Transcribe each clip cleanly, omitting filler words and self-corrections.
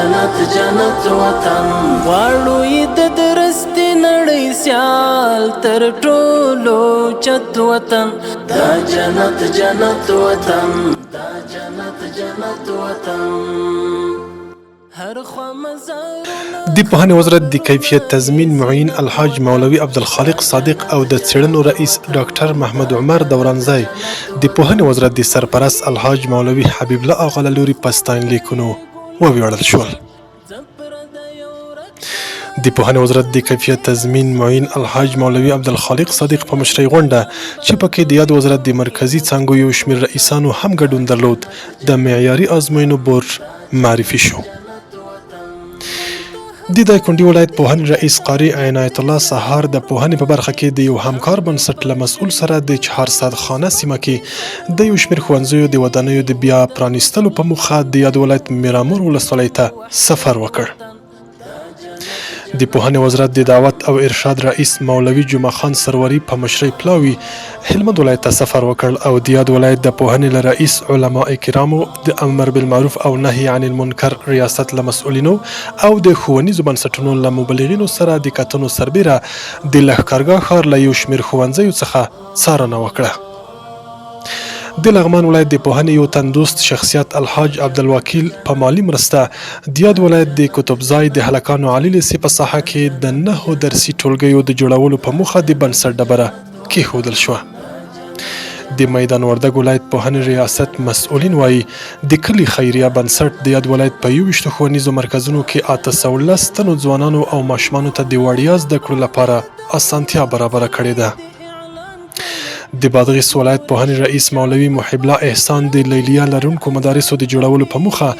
جنت جنت وطن غواړو یې د درستې نړۍ سیال تر ټولو چت وطن دا جنت جنت وطن دا جنت جنت وطن د پوهنې وزارت د کیفیت تضمین معین الحاج مولوي عبدالخالق صادق او د څېړنو رئیس ډاکټر محمد عمر دورانزی د پوهنې وزارت د سرپرست الحاج مولوي حبیب الله آغا له لوري په ستاینلیکونو وویاړل شول. د پوهنې وزارت د کیفیت تضمین معین الحاج مولوي عبدالخالق صادق په مشرۍ غونډه چې پکې د یاد وزارت د مرکزي څانګو یو شمېر رئیسانو هم ګډون درلود د معیاري ازموینو بورډ معرفي شو. د دایکنډي ولایت پوهنې رئیس قاري عنایت الله سهار د پوهنې په برخه کې د یو همکار بنسټ له مسؤل سره د چهارسد خانه سیمه کې د یو شمېر ښوونځیو د ودانیو د بیا پرانیستلو په موخه د یاد ولایت میرامور ولسوالۍ ته سفر وکړ. د پوهنې وزارت د دعوت او ارشاد رئیس مولوي جمعه خان سروري په مشرۍ پلاوي هلمند ولایت ته سفر وکړ او د یاد ولایت د پوهنې له رئیس علما کرامو د امر بالمعروف او نهي عن المنکر ریاست له مسؤلینو او د ښوونیزو بنسټونو له مبلغینو سره د کتنو سربیره د لښکرګاه ښار له یو شمېر ښوونځیو څخه څارنه وکړه. د لغمان ولایت د پوهنې یو تندوست شخصیت الحاج عبدالوکیل په مالی مرسته د یاد ولایت د کتبځای د هلکانو عالي لیسې په ساحه کې د 9 درسي ټولګیو د جوړولو په موخه د بنسټ ډبره کېښودل شوه. د میدان وردګ ولایت پوهنې ریاست مسؤلین وایي د کلي خیریه بنسټ د یاد ولایت په 21 ښوونیزو مرکزونو کې 810 تنو ځوانانو او ماشومانو ته د وړیا زده کړو لپاره اسانتیا برابره کړې ده. د بادغیس ولایت پوهنې رئیس مولوي محب الله احسان د لیلیه لرونکو مدارسو د جوړولو په موخه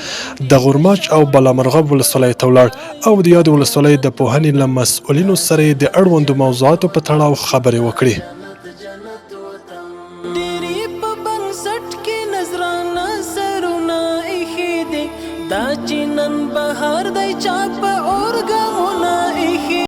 د غورماچ او بالامرغاب ولسوالۍ ته ولاړ او د یاد ولسوالۍ د پوهنې له مسؤلینو سره د اړوندو موضوعاتو په تړاو خبرې وکړې. دا چې نن بهار دی چا په اورګامونه ایښي